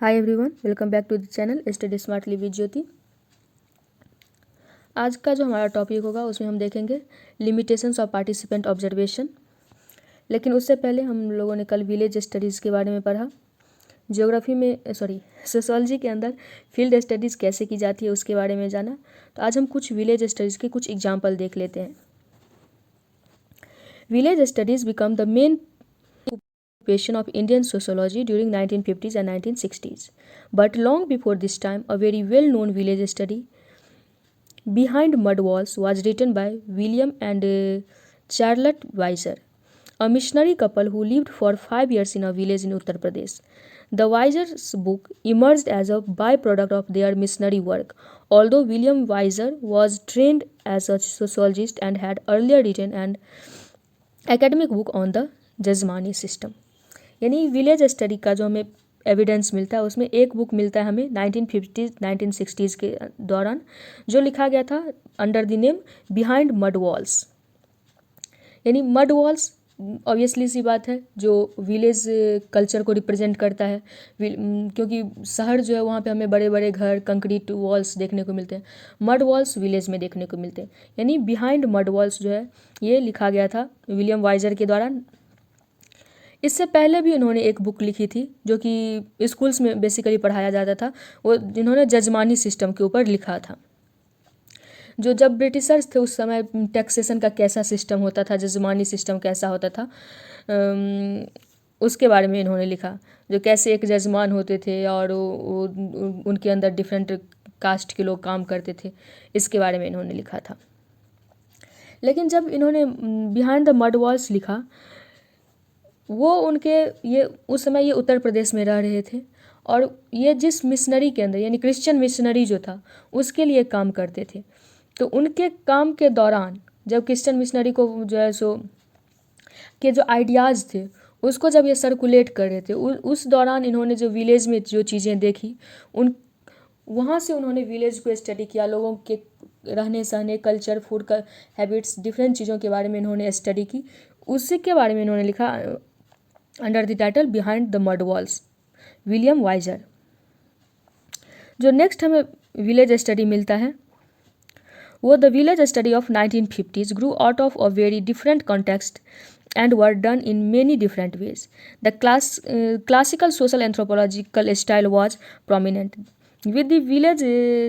Hi everyone, welcome back to the channel study smartly with Jyoti. आज का जो हमारा टॉपिक होगा उसमें हम देखेंगे लिमिटेशंस ऑफ पार्टिसिपेंट ऑब्जर्वेशन। लेकिन उससे पहले हम लोगों ने कल विलेज स्टडीज़ के बारे में पढ़ा। ज्योग्राफी में सोशोलॉजी के अंदर फील्ड स्टडीज़ कैसे की जाती है उसके बारे में जाना। तो आज हम कुछ विलेज स्टडीज़ के कुछ एग्जाम्पल देख लेते हैं। Village studies become the main of Indian sociology during 1950s and 1960s. But long before this time, a very well-known village study Behind Mud Walls was written by William and Charlotte Weiser, a missionary couple who lived for 5 years in a village in Uttar Pradesh. The Weiser's book emerged as a byproduct of their missionary work. Although William Weiser was trained as a sociologist and had earlier written an academic book on the jajmani system, यानी village study का जो हमें evidence मिलता है उसमें एक book मिलता है हमें 1950s 1960s के दौरान, जो लिखा गया था under the name behind mud walls. यानी मड वॉल्स ऑब्वियसली सी बात है जो विलेज कल्चर को रिप्रेजेंट करता है, क्योंकि शहर जो है वहाँ पे हमें बड़े बड़े घर कंक्रीट वॉल्स देखने को मिलते हैं, मड वॉल्स विलेज में देखने को मिलते हैं। यानी बिहाइंड मड वॉल्स जो है ये लिखा गया था विलियम वाइजर के द्वारा। इससे पहले भी उन्होंने एक बुक लिखी थी जो कि स्कूल्स में बेसिकली पढ़ाया जाता था, वो जिन्होंने जजमानी सिस्टम के ऊपर लिखा था। जो जब ब्रिटिशर्स थे उस समय टैक्सेशन का कैसा सिस्टम होता था, जजमानी सिस्टम कैसा होता था, उसके बारे में इन्होंने लिखा। जो कैसे एक जजमान होते थे और उनके अंदर डिफरेंट कास्ट के लोग काम करते थे, इसके बारे में इन्होंने लिखा था। लेकिन जब इन्होंने बिहाइंड द मड वॉल्स लिखा, वो उनके ये उस समय ये उत्तर प्रदेश में रह रहे थे और ये जिस मिशनरी के अंदर यानी क्रिश्चियन मिशनरी जो था उसके लिए काम करते थे। तो उनके काम के दौरान जब क्रिश्चियन मिशनरी को जो है सो के जो आइडियाज़ थे उसको जब ये सर्कुलेट कर रहे थे, उस दौरान इन्होंने जो विलेज में जो चीज़ें देखी उन वहाँ से उन्होंने विलेज को स्टडी किया, लोगों के रहने सहने, कल्चर, फूड का हैबिट्स, डिफरेंट चीज़ों के बारे में इन्होंने स्टडी की। उसी के बारे में इन्होंने लिखा under the title behind the mud walls, William Wiser. जो नेक्स्ट हमें विलेज स्टडी मिलता है वो the village study of 1950s grew out of a very different context and were done in many different ways. The classical social anthropological style was prominent, with the village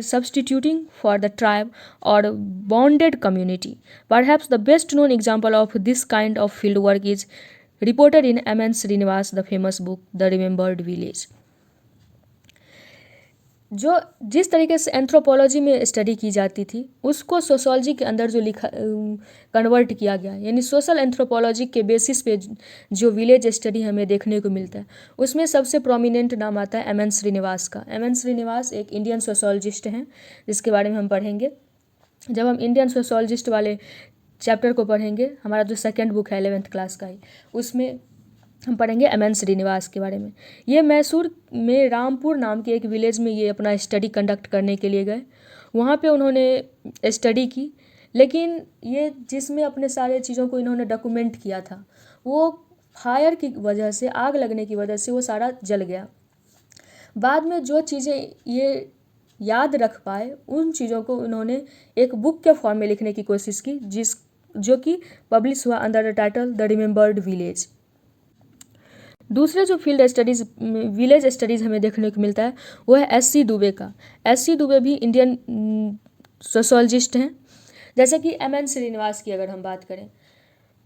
substituting for the tribe or bonded community. Perhaps the best known example of this kind of field work is reported in M.N. Srinivas, the famous book The Remembered Village. जो जिस तरीके से anthropology में study की जाती थी उसको sociology के अंदर जो लिखा कन्वर्ट किया गया, यानी सोशल एंथ्रोपोलॉजी के बेसिस पे जो विलेज स्टडी हमें देखने को मिलता है उसमें सबसे प्रोमिनेंट नाम आता है M.N. श्रीनिवास का। M.N. श्रीनिवास एक इंडियन सोशोलॉजिस्ट हैं जिसके बारे में हम पढ़ेंगे जब हम इंडियन सोशोलॉजिस्ट वाले चैप्टर को पढ़ेंगे। हमारा जो सेकेंड बुक है 11th क्लास का ही, उसमें हम पढ़ेंगे M.N. श्रीनिवास के बारे में। ये मैसूर में रामपुर नाम के एक विलेज में ये अपना स्टडी कंडक्ट करने के लिए गए। वहाँ पे उन्होंने स्टडी की, लेकिन ये जिसमें अपने सारे चीज़ों को इन्होंने डॉक्यूमेंट किया था वो फायर की वजह से, आग लगने की वजह से वो सारा जल गया। बाद में जो चीज़ें ये याद रख पाए उन चीज़ों को उन्होंने एक बुक के फॉर्म में लिखने की कोशिश की, जो कि पब्लिश हुआ under the title the remembered village. दूसरे जो फील्ड स्टडीज़ विलेज स्टडीज़ हमें देखने को मिलता है वो है S.C. दुबे का। S.C. दुबे भी इंडियन सोशोलॉजिस्ट हैं। जैसे कि M.N. श्रीनिवास की अगर हम बात करें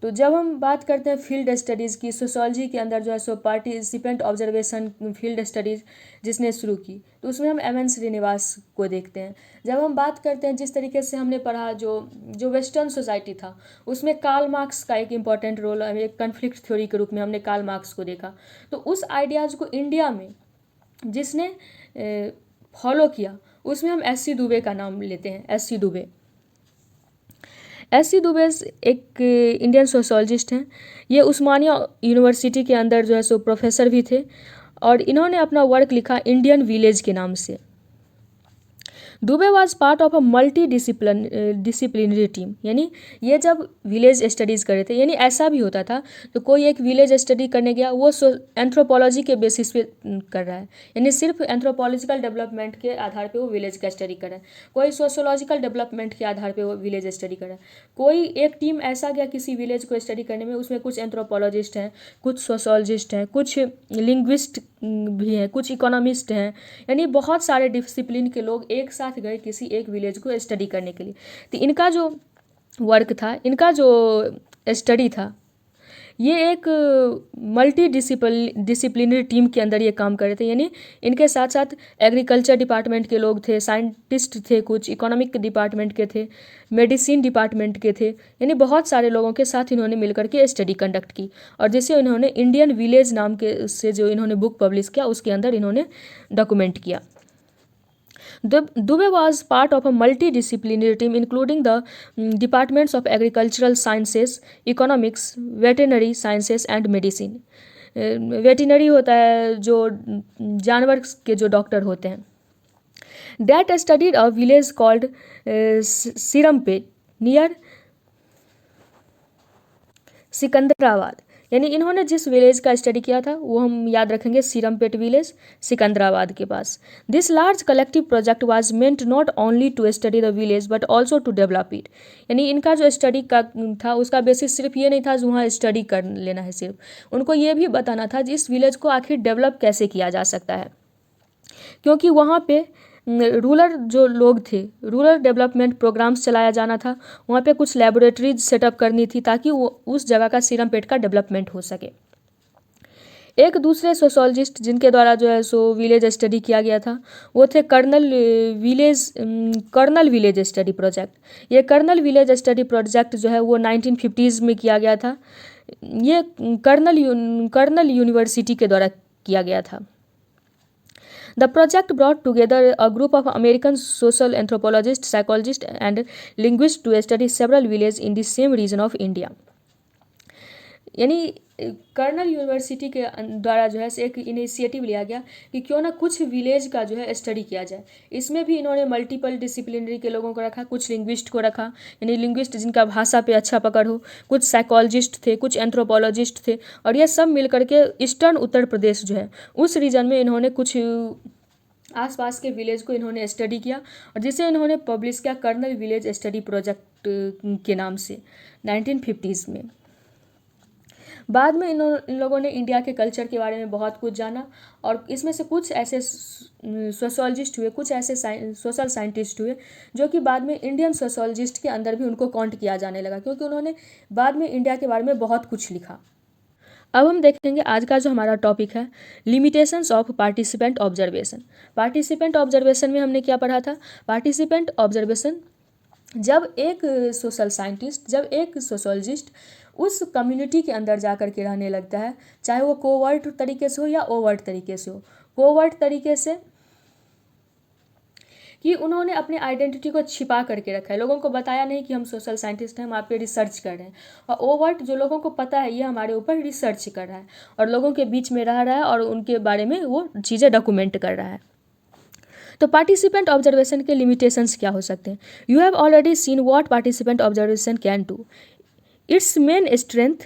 तो जब हम बात करते हैं फील्ड स्टडीज़ की, सोशोलॉजी के अंदर जो है सो पार्टिसिपेंट ऑब्जर्वेशन फील्ड स्टडीज़ जिसने शुरू की, तो उसमें हम M.N. श्रीनिवास को देखते हैं। जब हम बात करते हैं जिस तरीके से हमने पढ़ा जो वेस्टर्न सोसाइटी था उसमें कार्ल मार्क्स का एक इम्पॉर्टेंट रोल, एक कन्फ्लिक्ट थ्योरी के रूप में हमने कार्ल मार्क्स को देखा। तो उस आइडियाज़ को इंडिया में जिसने फॉलो किया उसमें हम S.C. दुबे का नाम लेते हैं। S.C. दुबे S.C. दुबे एक इंडियन सोशोलॉजिस्ट हैं। ये उस्मानिया यूनिवर्सिटी के अंदर जो है सो प्रोफेसर भी थे और इन्होंने अपना वर्क लिखा इंडियन विलेज के नाम से। Dubey was part of a multi disciplinary team, यानी ये जब विलेज स्टडीज़ कर रहे थे, यानी ऐसा भी होता था तो कोई एक विलेज स्टडी करने गया, वो एंथ्रोपोलॉजी के बेसिस पे कर रहा है, यानी सिर्फ एंथ्रोपोलॉजिकल डेवलपमेंट के आधार पे वो विलेज का स्टडी कर रहा है, कोई सोशोलॉजिकल डेवलपमेंट के आधार पे वो विलेज स्टडी कर रहा है, कोई एक टीम ऐसा गया किसी विलेज को स्टडी करने में, उसमें कुछ एंथ्रोपोलॉजिस्ट हैं, कुछ सोशोलॉजिस्ट हैं, कुछ लिंग्विस्ट भी हैं, कुछ इकोनॉमिस्ट हैं, यानी बहुत सारे डिसिप्लिन के लोग एक साथ गए किसी एक विलेज को स्टडी करने के लिए। तो इनका जो वर्क था, इनका जो स्टडी था, ये एक मल्टी डिसिप्लिनरी टीम के अंदर ये काम कर रहे थे, यानी इनके साथ साथ एग्रीकल्चर डिपार्टमेंट के लोग थे, साइंटिस्ट थे, कुछ इकोनॉमिक डिपार्टमेंट के थे, मेडिसिन डिपार्टमेंट के थे, यानी बहुत सारे लोगों के साथ इन्होंने मिलकर के स्टडी कंडक्ट की, और जिसे इन्होंने इंडियन विलेज नाम के से जो इन्होंने बुक पब्लिश किया उसके अंदर इन्होंने डॉक्यूमेंट किया। Dubey was part of a multidisciplinary team including the departments of agricultural sciences, economics, veterinary sciences and medicine. Veterinary होता है जो जानवर के जो डॉक्टर होते हैं। That studied a village called Sirampet near Secunderabad, यानी इन्होंने जिस विलेज का स्टडी किया था वो हम याद रखेंगे, सीरमपेट विलेज, सिकंदराबाद के पास। This large collective project was meant not only to study the village but also to develop it, यानी इनका जो स्टडी का था उसका बेसिस सिर्फ ये नहीं था वहाँ स्टडी कर लेना है, सिर्फ उनको ये भी बताना था इस विलेज को आखिर डेवलप कैसे किया जा सकता है, क्योंकि वहाँ पे रूरल जो लोग थे, रूरल डेवलपमेंट प्रोग्राम्स चलाया जाना था, वहाँ पे कुछ लेबोरेटरीज सेटअप करनी थी ताकि वो उस जगह का सीरमपेट का डेवलपमेंट हो सके। एक दूसरे सोशोलॉजिस्ट जिनके द्वारा जो है सो विलेज स्टडी किया गया था वो थे कर्नल विलेज स्टडी प्रोजेक्ट। ये कर्नल विलेज स्टडी प्रोजेक्ट जो है वो 1950s में किया गया था, ये कर्नल यूनिवर्सिटी के द्वारा किया गया था। The project brought together a group of American social anthropologists, psychologists, and linguists to study several villages in the same region of India. यानी कर्नल यूनिवर्सिटी के द्वारा जो है एक इनिशिएटिव लिया गया कि क्यों ना कुछ विलेज का जो है स्टडी किया जाए। इसमें भी इन्होंने मल्टीपल डिसिप्लिनरी के लोगों को रखा, कुछ लिंग्विस्ट को रखा, यानी लिंग्विस्ट जिनका भाषा पे अच्छा पकड़ हो, कुछ साइकोलॉजिस्ट थे, कुछ एंथ्रोपोलॉजिस्ट थे, और ये सब मिल करके ईस्टर्न उत्तर प्रदेश जो है उस रीजन में इन्होंने कुछ आसपास के विलेज को इन्होंने स्टडी किया और जिसे इन्होंने पब्लिश किया कर्नल विलेज स्टडी प्रोजेक्ट के नाम से 1950s में। बाद में इन लोगों ने इंडिया के कल्चर के बारे में बहुत कुछ जाना और इसमें से कुछ ऐसे सोशोलॉजिस्ट हुए, कुछ ऐसे सोशल साइंटिस्ट हुए जो कि बाद में इंडियन सोशोलॉजिस्ट के अंदर भी उनको काउंट किया जाने लगा, क्योंकि उन्होंने बाद में इंडिया के बारे में बहुत कुछ लिखा। अब हम देखेंगे आज का जो हमारा टॉपिक है, limitations of participant observation. Participant observation में हमने क्या पढ़ा था? पार्टिसिपेंट ऑब्जर्वेशन जब एक सोशल साइंटिस्ट, जब एक सोशोलॉजिस्ट उस कम्युनिटी के अंदर जा कर के रहने लगता है, चाहे वो कोवर्ट तरीके से हो या ओवर्ट तरीके से हो। कोवर्ट तरीके से कि उन्होंने अपने आइडेंटिटी को छिपा करके रखा है, लोगों को बताया नहीं कि हम सोशल साइंटिस्ट हैं, हम आप पे रिसर्च कर रहे हैं। और ओवर्ट जो लोगों को पता है ये हमारे ऊपर रिसर्च कर रहा है और लोगों के बीच में रह रहा है और उनके बारे में वो चीज़ें डॉक्यूमेंट कर रहा है। तो पार्टिसिपेंट ऑब्जर्वेशन के लिमिटेशंस क्या हो सकते हैं? You have already seen what participant observation can do. It's main strength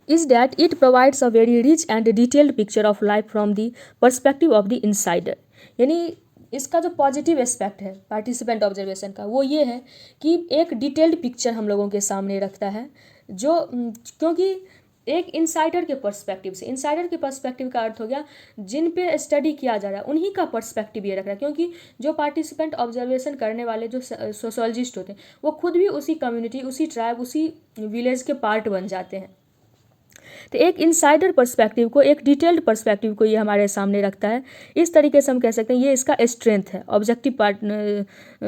is that it provides a very rich and detailed picture of life from the perspective of the insider। यानी इसका जो positive aspect है participant observation का वो ये है कि एक डिटेल्ड पिक्चर हम लोगों के सामने रखता है, जो क्योंकि एक इंसाइडर के पर्सपेक्टिव से, इंसाइडर के पर्सपेक्टिव का अर्थ हो गया जिन पे स्टडी किया जा रहा है उन्हीं का पर्सपेक्टिव ये रख रहा है, क्योंकि जो पार्टिसिपेंट ऑब्जर्वेशन करने वाले जो सोशोलॉजिस्ट होते हैं वो खुद भी उसी कम्युनिटी, उसी ट्राइब, उसी विलेज के पार्ट बन जाते हैं। तो एक इनसाइडर पर्सपेक्टिव को, एक डिटेल्ड पर्सपेक्टिव को ये हमारे सामने रखता है। इस तरीके से हम कह सकते हैं ये इसका स्ट्रेंथ है ऑब्जेक्टिव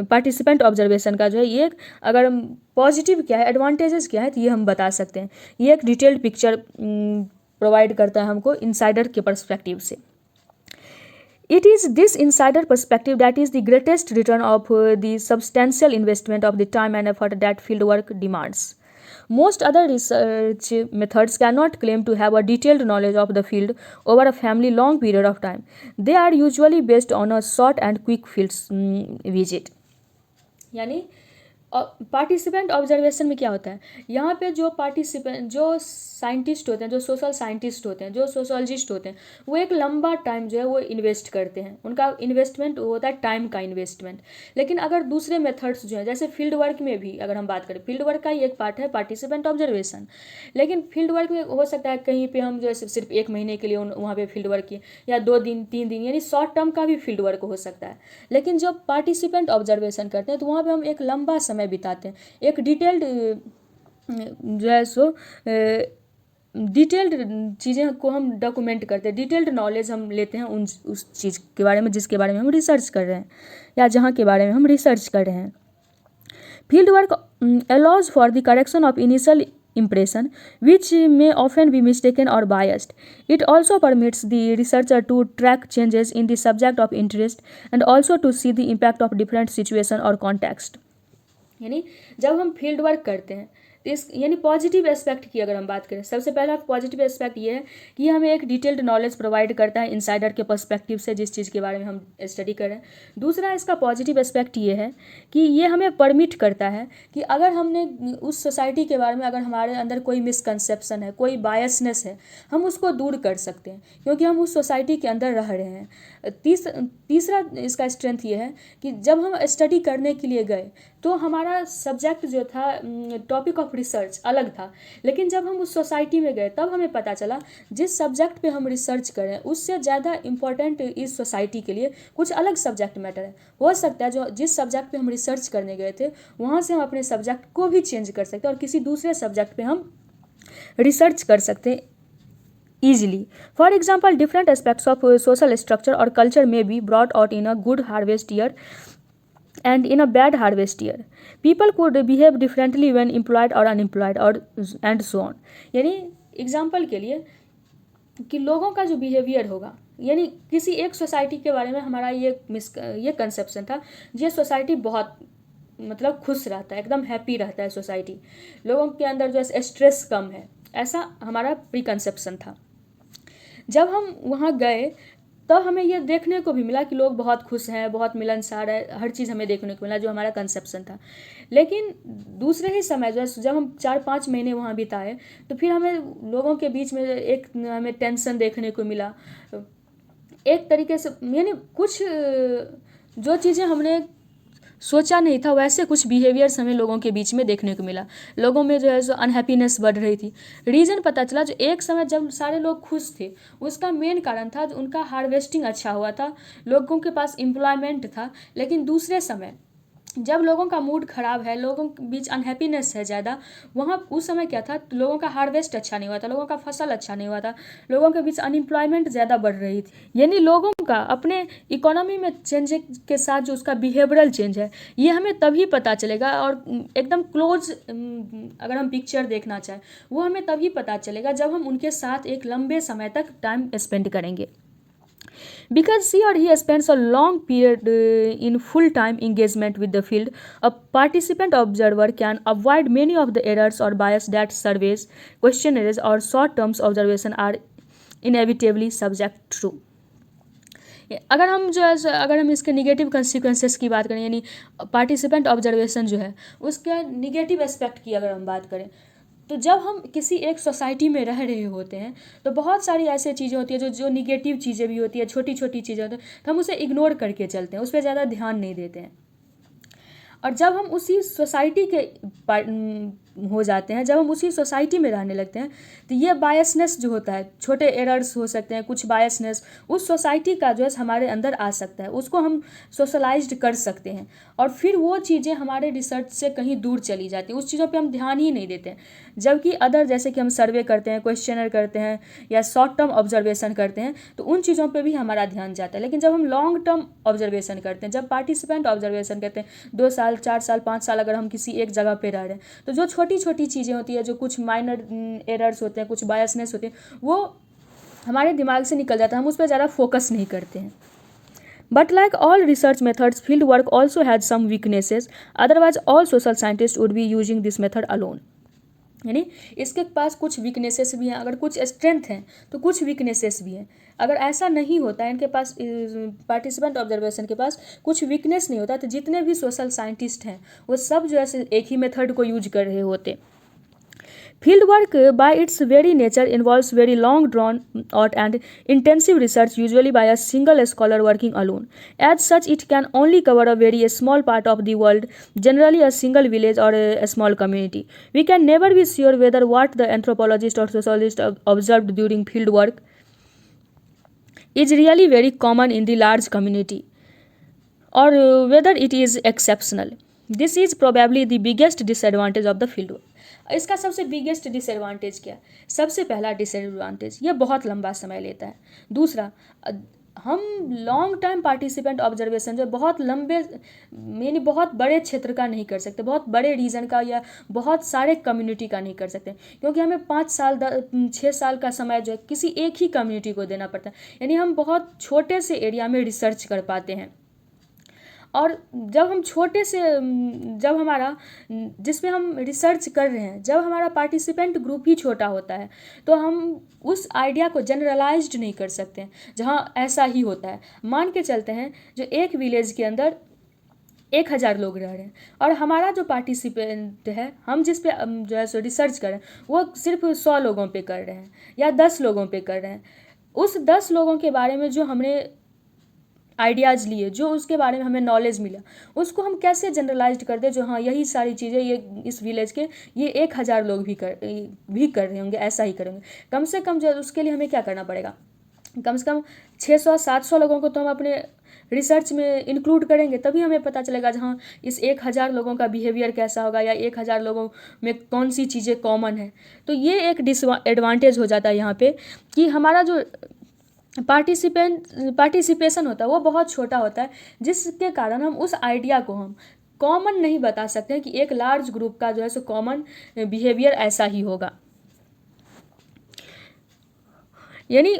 पार्टिसिपेंट ऑब्जर्वेशन का जो है। ये अगर पॉजिटिव क्या है, एडवांटेजेस क्या है, तो ये हम बता सकते हैं। ये एक डिटेल्ड पिक्चर प्रोवाइड करता है हमको इनसाइडर के पर्सपेक्टिव से। It is this insider perspective that is the greatest return of the substantial investment of the time and effort that field work demands. Most other research methods cannot claim to have a detailed knowledge of the field over a family long period of time. They are usually based on a short and quick field visit. यानी participant observation में क्या होता है, यहाँ पे जो participant जो scientist होते हैं, जो सोशल साइंटिस्ट होते हैं, जो सोशोलॉजिस्ट होते हैं, वो एक लंबा टाइम जो है वो इन्वेस्ट करते हैं, उनका इन्वेस्टमेंट होता है टाइम का इन्वेस्टमेंट। लेकिन अगर दूसरे मेथड्स जो हैं, जैसे फील्ड वर्क में भी अगर हम बात करें, फील्ड वर्क का ही एक पार्ट है पार्टिसिपेंट ऑब्जर्वेशन। लेकिन फील्ड वर्क में हो सकता है कहीं पे हम जो है सिर्फ 1 महीने के लिए वहाँ पे फील्ड वर्क किए, या 2 दिन 3 दिन, यानी शॉर्ट टर्म का भी फील्ड वर्क हो सकता है। लेकिन जब पार्टिसिपेंट ऑब्जर्वेशन करते हैं तो वहाँ पर हम एक लंबा समय बिताते हैं, एक डिटेल्ड जो है सो डिटेल्ड चीज़ें को हम डॉक्यूमेंट करते हैं, डिटेल्ड नॉलेज हम लेते हैं उस चीज़ के बारे में जिसके बारे में हम रिसर्च कर रहे हैं या जहाँ के बारे में हम रिसर्च कर रहे हैं। Field work allows for the correction of initial impression which may often be mistaken or biased. It also permits the researcher to track changes in the subject of interest and also to see the impact of different situation or context. यानी जब हम field work करते हैं तो इस यानी positive aspect की अगर हम बात करें, सबसे पहला पॉजिटिव एस्पेक्ट ये है कि ये हमें एक डिटेल्ड नॉलेज प्रोवाइड करता है इनसाइडर के पर्सपेक्टिव से जिस चीज़ के बारे में हम स्टडी कर रहे हैं। दूसरा इसका पॉजिटिव एस्पेक्ट ये है कि ये हमें परमिट करता है कि अगर हमने उस सोसाइटी के बारे में अगर हमारे अंदर कोई मिसकंसेप्शन है, कोई बायसनेस है, हम उसको दूर कर सकते हैं क्योंकि हम उस सोसाइटी के अंदर रह रहे हैं। तीसरा इसका स्ट्रेंथ ये है कि जब हम स्टडी करने के लिए गए तो हमारा सब्जेक्ट जो था, टॉपिक ऑफ रिसर्च अलग था, लेकिन जब हम उस सोसाइटी में गए तब हमें पता चला जिस सब्जेक्ट पे हम रिसर्च कर रहे हैं उससे ज़्यादा इम्पॉर्टेंट इस सोसाइटी के लिए कुछ अलग सब्जेक्ट मैटर है। हो सकता है जो जिस सब्जेक्ट पे हम रिसर्च करने गए थे वहाँ से हम अपने सब्जेक्ट को भी चेंज कर सकते हैं और किसी दूसरे सब्जेक्ट पे हम रिसर्च कर सकते हैं easily. For example, different aspects of social structure or culture may be brought out in a good harvest year and in a bad harvest year. People could behave differently when employed or unemployed or and so on. यानी example के लिए कि लोगों का जो behaviour होगा, यानी किसी एक सोसाइटी के बारे में हमारा ये कंसेप्शन था, ये सोसाइटी बहुत मतलब खुश रहता है, एकदम हैप्पी रहता है सोसाइटी, लोगों के अंदर जो है स्ट्रेस कम है, ऐसा हमारा प्री कंसेप्शन था। जब हम वहाँ गए तब हमें ये देखने को भी मिला कि लोग बहुत खुश हैं, बहुत मिलनसार है, हर चीज़ हमें देखने को मिला जो हमारा कंसेप्शन था। लेकिन दूसरे ही समय जो है जब हम 4-5 महीने वहाँ बिताए तो फिर हमें लोगों के बीच में एक हमें टेंशन देखने को मिला, एक तरीके से यानी कुछ जो चीज़ें हमने सोचा नहीं था वैसे कुछ बिहेवियर्स हमें लोगों के बीच में देखने को मिला। लोगों में जो है सो अनहैप्पीनेस बढ़ रही थी। रीज़न पता चला जो एक समय जब सारे लोग खुश थे उसका मेन कारण था जो उनका हार्वेस्टिंग अच्छा हुआ था, लोगों के पास एम्प्लॉयमेंट था। लेकिन दूसरे समय जब लोगों का मूड ख़राब है, लोगों के बीच अनहैप्पीनेस है ज़्यादा, वहाँ उस समय क्या था, लोगों का हार्वेस्ट अच्छा नहीं हुआ था, लोगों का फसल अच्छा नहीं हुआ था, लोगों के बीच अनएम्प्लॉयमेंट ज़्यादा बढ़ रही थी। यानी लोगों का अपने इकोनॉमी में चेंज के साथ जो उसका बिहेवियरल चेंज है ये हमें तभी पता चलेगा और एकदम क्लोज अगर हम पिक्चर देखना चाहें वो हमें तभी पता चलेगा जब हम उनके साथ एक लंबे समय तक टाइम स्पेंड करेंगे। Because she or he spends a long period in full-time engagement with the field, a participant observer can avoid many of the errors or bias that surveys, questionnaires, or short-term observation are inevitably subject to. अगर हम जो है अगर हम इसके negative consequences की बात करें, यानी पार्टिसिपेंट ऑब्जर्वेशन जो है उसके निगेटिव एस्पेक्ट की अगर हम बात करें, तो जब हम किसी एक सोसाइटी में रह रहे होते हैं तो बहुत सारी ऐसी चीज़ें होती है जो निगेटिव चीज़ें भी होती है, छोटी छोटी चीज़ें होती हैं, तो हम उसे इग्नोर करके चलते हैं, उस पर ज़्यादा ध्यान नहीं देते हैं। और जब हम उसी सोसाइटी के हो जाते हैं, जब हम उसी सोसाइटी में रहने लगते हैं तो ये बायसनेस जो होता है, छोटे एरर्स हो सकते हैं, कुछ बायसनेस उस सोसाइटी का जो है हमारे अंदर आ सकता है, उसको हम सोशलाइज्ड कर सकते हैं और फिर वो चीज़ें हमारे रिसर्च से कहीं दूर चली जाती हैं, उस चीज़ों पे हम ध्यान ही नहीं देते हैं। जबकि अदर जैसे कि हम सर्वे करते हैं, क्वेश्चनर करते हैं या शॉर्ट टर्म ऑब्जर्वेशन करते हैं तो उन चीज़ों पर भी हमारा ध्यान जाता है। लेकिन जब हम लॉन्ग टर्म ऑब्जर्वेशन करते हैं, जब पार्टिसिपेंट ऑब्जर्वेशन करते हैं, 2 साल 4 साल 5 साल अगर हम किसी एक जगह पर रह रहे हैं तो जो छोटी छोटी चीज़ें होती है, जो कुछ माइनर एरर्स होते हैं, कुछ बायसनेस होते हैं, वो हमारे दिमाग से निकल जाता है, हम उस पर ज़्यादा फोकस नहीं करते हैं। But like all research methods, field work also has some weaknesses. Otherwise, all social scientists would be using this method alone. यानी इसके पास कुछ वीकनेसेस भी हैं, अगर कुछ स्ट्रेंथ हैं तो कुछ वीकनेसेस भी हैं। अगर ऐसा नहीं होता है, इनके पास पार्टिसिपेंट ऑब्जर्वेशन के पास कुछ वीकनेस नहीं होता, तो जितने भी सोशल साइंटिस्ट हैं वो सब जो है एक ही मेथड को यूज कर रहे होते। Field work, by its very nature, involves very long drawn out and intensive research, usually by a single scholar working alone. As such, it can only cover a very small part of the world, generally a single village or a small community. We can never be sure whether what the anthropologist or sociologist observed during field work is really very common in the large community, or whether it is exceptional. This is probably the biggest disadvantage of the field work. इसका सबसे biggest disadvantage क्या है? सबसे पहला disadvantage, ये बहुत लंबा समय लेता है। दूसरा, हम लॉन्ग टाइम पार्टिसिपेंट ऑब्जर्वेशन जो बहुत लंबे यानी बहुत बड़े क्षेत्र का नहीं कर सकते, बहुत बड़े रीजन का या बहुत सारे कम्युनिटी का नहीं कर सकते, क्योंकि हमें 5 साल 6 साल का समय जो है किसी एक ही कम्युनिटी को देना पड़ता है। यानी हम बहुत छोटे से एरिया में रिसर्च कर पाते हैं। और जब हम छोटे से जब हमारा जिस पे हम रिसर्च कर रहे हैं, जब हमारा पार्टिसिपेंट ग्रुप ही छोटा होता है, तो हम उस आइडिया को जनरलाइज्ड नहीं कर सकते हैं जहाँ ऐसा ही होता है। मान के चलते हैं जो एक विलेज के अंदर 1000 लोग रह रहे हैं और हमारा जो पार्टिसिपेंट है, हम जिस पे जो है सो रिसर्च कर रहे हैं, वो सिर्फ 100 लोगों पे कर रहे हैं या 10 लोगों पे कर रहे हैं। उस 10 लोगों के बारे में जो हमने आइडियाज़ लिए, जो उसके बारे में हमें नॉलेज मिला, उसको हम कैसे जनरलाइज्ड कर दें जो हाँ यही सारी चीज़ें ये इस विलेज के ये 1000 लोग भी कर रहे होंगे, ऐसा ही करेंगे। कम से कम जो उसके लिए हमें क्या करना पड़ेगा, कम से कम 600-700 लोगों को तो हम अपने रिसर्च में इंक्लूड करेंगे, तभी हमें पता चलेगा जहाँ इस 1000 लोगों का बिहेवियर कैसा होगा या 1000 लोगों में कौन सी चीज़ें कॉमन है। तो ये एक डिसएडवांटेज हो जाता है यहाँ पे कि हमारा जो पार्टिसिपेशन होता है वो बहुत छोटा होता है, जिसके कारण हम उस आइडिया को हम कॉमन नहीं बता सकते हैं कि एक लार्ज ग्रुप का जो है सो कॉमन बिहेवियर ऐसा ही होगा। यानी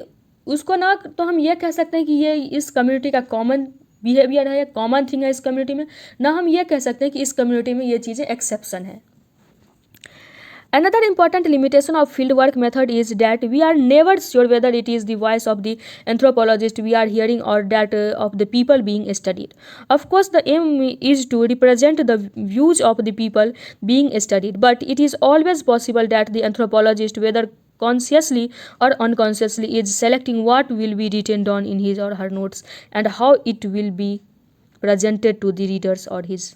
उसको ना तो हम ये कह सकते हैं कि ये इस कम्युनिटी का कॉमन बिहेवियर है या कॉमन थिंग है इस कम्युनिटी में, ना हम ये कह सकते हैं कि इस कम्युनिटी में ये चीज़ें एक्सेप्शन है। Another important limitation of fieldwork method is that we are never sure whether it is the voice of the anthropologist we are hearing or that of the people being studied. Of course, the aim is to represent the views of the people being studied, but it is always possible that the anthropologist, whether consciously or unconsciously, is selecting what will be written down in his or her notes and how it will be presented to the readers or his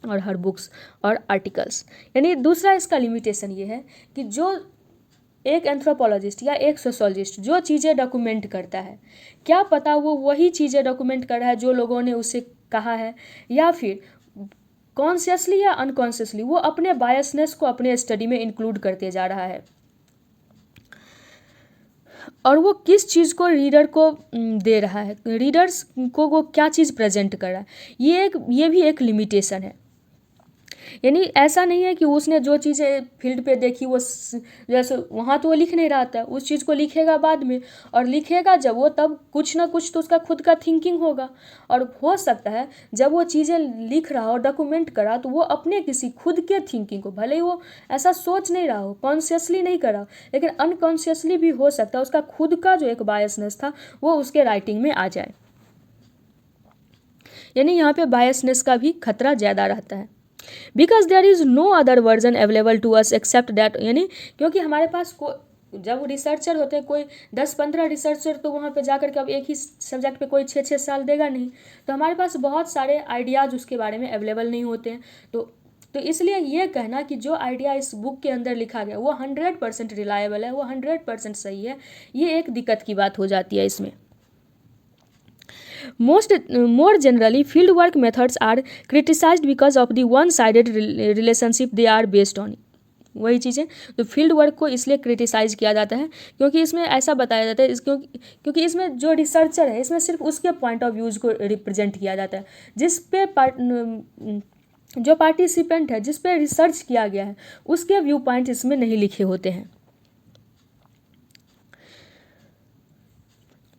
और her books और articles. यानी दूसरा इसका limitation ये है कि जो एक एंथ्रोपोलॉजिस्ट या एक सोशोलॉजिस्ट जो चीज़ें डॉक्यूमेंट करता है, क्या पता वो वही चीज़ें डॉक्यूमेंट कर रहा है जो लोगों ने उससे कहा है, या फिर कॉन्शियसली या अनकॉन्शियसली वो अपने बायसनेस को अपने स्टडी में इंक्लूड करते जा रहा है, और वो किस चीज़ को रीडर को दे रहा है, रीडर्स को वो क्या चीज़ प्रेजेंट कर रहा है। ये भी एक लिमिटेशन है। यानी ऐसा नहीं है कि उसने जो चीज़ें फील्ड पे देखी वो जैसे वहाँ तो वो लिख नहीं रहा था, उस चीज़ को लिखेगा बाद में, और लिखेगा जब वो तब कुछ ना कुछ तो उसका खुद का थिंकिंग होगा। और हो सकता है जब वो चीज़ें लिख रहा हो, डॉक्यूमेंट करा, तो वो अपने किसी खुद के थिंकिंग को, भले ही वो ऐसा सोच नहीं रहा हो, कॉन्शियसली नहीं कर रहा हो, लेकिन अनकॉन्शियसली भी हो सकता है उसका खुद का जो एक बायसनेस था वो उसके राइटिंग में आ जाए। यानी यहाँ पे बायसनेस का भी खतरा ज़्यादा रहता है। Because there is no other version available to us except that. यानी क्योंकि हमारे पास जब रिसर्चर होते हैं कोई 10-15 रिसर्चर, तो वहाँ पे जाकर के अब एक ही सब्जेक्ट पे कोई 6-6 साल देगा नहीं, तो हमारे पास बहुत सारे आइडियाज़ उसके बारे में अवेलेबल नहीं होते हैं। तो इसलिए ये कहना कि जो आइडिया इस बुक के अंदर लिखा गया वो 100% रिलायबल है, वो 100% सही है, ये एक दिक्कत की बात हो जाती है इसमें। More generally, fieldwork methods are criticized because of the one-sided relationship they are based on. वही चीज़ें तो फील्ड वर्क को इसलिए क्रिटिसाइज किया जाता है क्योंकि इसमें ऐसा बताया जाता है क्योंकि इसमें जो रिसर्चर है इसमें सिर्फ उसके पॉइंट ऑफ व्यूज़ को रिप्रेजेंट किया जाता है, जिस पे जो पार्टिसिपेंट है, जिस पे रिसर्च किया गया है, उसके व्यू पॉइंट इसमें नहीं लिखे होते हैं।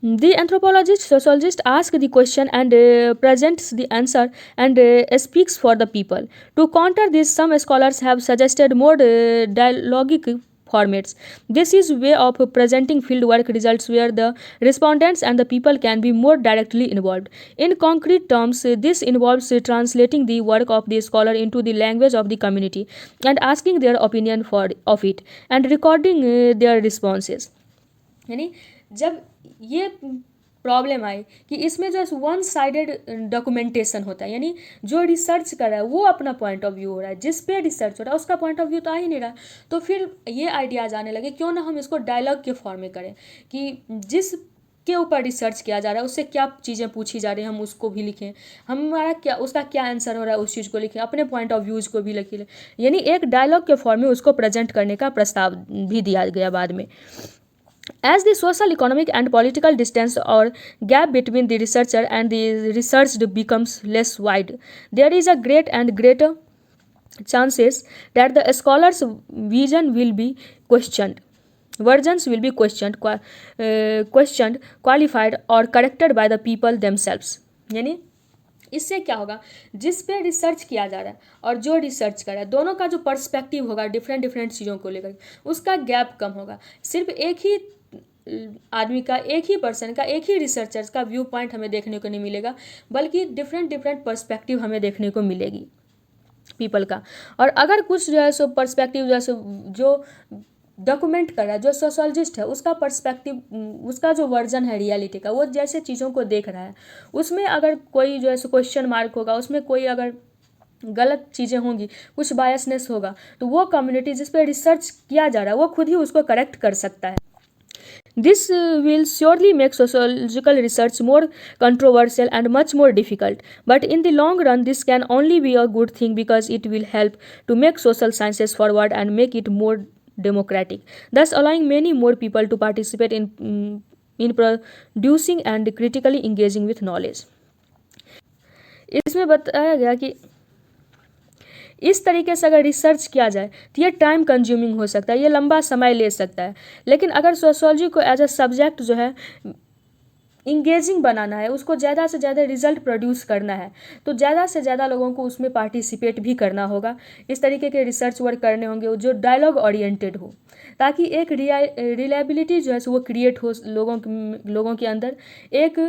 The anthropologist, sociologist asks the question and presents the answer and speaks for the people. To counter this, some scholars have suggested more dialogic formats. This is way of presenting fieldwork results where the respondents and the people can be more directly involved. In concrete terms, this involves translating the work of the scholar into the language of the community and asking their opinion of it and recording their responses. यानी जब ये problem आई कि इसमें जो है one sided documentation होता है, यानी जो रिसर्च कर रहा है वो अपना पॉइंट ऑफ व्यू हो रहा है, जिस पे रिसर्च हो रहा है उसका पॉइंट ऑफ व्यू तो आ ही नहीं रहा। तो फिर ये आइडियाज़ आने लगे क्यों ना हम इसको डायलॉग के फॉर्म में करें कि जिस के ऊपर रिसर्च किया जा रहा है उससे क्या चीज़ें पूछी जा रही हैं हम उसको भी लिखें, हमारा क्या उसका क्या आंसर हो रहा है उस चीज़ को लिखें, अपने पॉइंट ऑफ व्यूज़ को भी लिखें, यानी एक डायलॉग के फॉर्म में उसको प्रेजेंट करने का प्रस्ताव भी दिया गया बाद में। As the social, economic, and political distance or gap between the researcher and the researched becomes less wide, there is a great and greater chances that the scholar's vision will be questioned. Versions will be questioned, qualified, or corrected by the people themselves. यानी इससे क्या होगा, जिस पे research किया जा रहा है और जो रिसर्च कर रहा है दोनों का जो पर्सपेक्टिव होगा डिफरेंट डिफरेंट चीज़ों को लेकर उसका गैप कम होगा। सिर्फ एक ही आदमी का, एक ही पर्सन का, एक ही रिसर्चर्स का व्यू पॉइंट हमें देखने को नहीं मिलेगा, बल्कि डिफरेंट डिफरेंट पर्सपेक्टिव हमें देखने को मिलेगी पीपल का। और अगर कुछ जो है सो पर्सपेक्टिव जो है सो जो डॉक्यूमेंट कर रहा है, जो सोशोलॉजिस्ट है उसका पर्सपेक्टिव, उसका जो वर्जन है रियलिटी का, वो जैसे चीज़ों को देख रहा है उसमें अगर कोई जो है सो क्वेश्चन मार्क होगा, उसमें कोई अगर गलत चीज़ें होंगी, कुछ बायसनेस होगा, तो वो कम्युनिटी जिस पर रिसर्च किया जा रहा है वो खुद ही उसको करेक्ट कर सकता है। This will surely make sociological research more controversial and much more difficult. But in the long run, this can only be a good thing because it will help to make social sciences forward and make it more democratic, thus allowing many more people to participate in producing and critically engaging with knowledge. इसमें बताया गया कि इस तरीके से अगर research किया जाए तो ये टाइम कंज्यूमिंग हो सकता है, ये लंबा समय ले सकता है, लेकिन अगर सोशोलॉजी को एज अ सब्जेक्ट जो है इंगेजिंग बनाना है, उसको ज़्यादा से ज़्यादा रिजल्ट प्रोड्यूस करना है, तो ज़्यादा से ज़्यादा लोगों को उसमें पार्टिसिपेट भी करना होगा। इस तरीके के रिसर्च वर्क करने होंगे जो डायलॉग ओरिएंटेड हो, ताकि एक रिलायबिलिटी जो है वो क्रिएट हो लोगों के अंदर, एक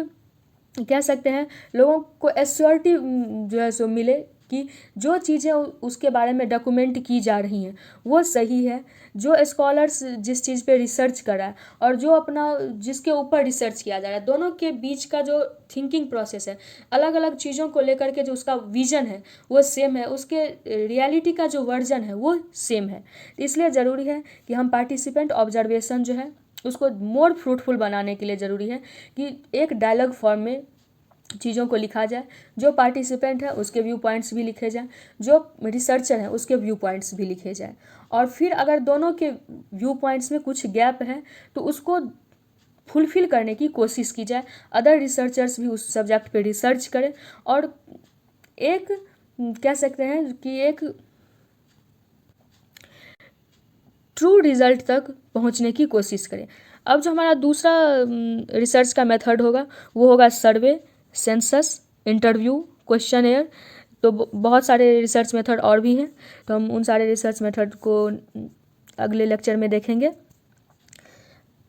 कह सकते हैं लोगों को एश्योरिटी जो है सो मिले कि जो चीज़ें उसके बारे में डॉक्यूमेंट की जा रही हैं वो सही है, जो स्कॉलर्स जिस चीज़ पे रिसर्च कर रहा है और जो अपना जिसके ऊपर रिसर्च किया जा रहा है, दोनों के बीच का जो थिंकिंग प्रोसेस है, अलग अलग चीज़ों को लेकर के जो उसका विजन है वो सेम है, उसके रियलिटी का जो वर्जन है वो सेम है। इसलिए ज़रूरी है कि हम पार्टिसिपेंट ऑब्जर्वेशन जो है उसको मोर फ्रूटफुल बनाने के लिए ज़रूरी है कि एक डायलॉग फॉर्म में चीज़ों को लिखा जाए, जो पार्टिसिपेंट है उसके व्यू पॉइंट्स भी लिखे जाएँ, जो रिसर्चर है उसके व्यू पॉइंट्स भी लिखे जाएँ, और फिर अगर दोनों के व्यू पॉइंट्स में कुछ गैप है तो उसको फुलफिल करने की कोशिश की जाए, अदर रिसर्चर्स भी उस सब्जेक्ट पे रिसर्च करें और एक कह सकते हैं कि एक ट्रू रिजल्ट तक पहुंचने की कोशिश करें। अब जो हमारा दूसरा रिसर्च का मेथड होगा वो होगा सर्वे, सेंसस, इंटरव्यू, क्वेश्चनएयर। तो बहुत सारे रिसर्च मेथड और भी हैं, तो हम उन सारे रिसर्च मेथड को अगले लेक्चर में देखेंगे।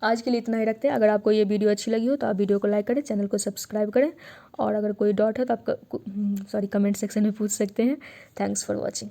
आज के लिए इतना ही रखते हैं। अगर आपको ये वीडियो अच्छी लगी हो तो आप वीडियो को लाइक करें, चैनल को सब्सक्राइब करें, और अगर कोई डाउट है तो आप कमेंट सेक्शन में पूछ सकते हैं। Thanks for watching.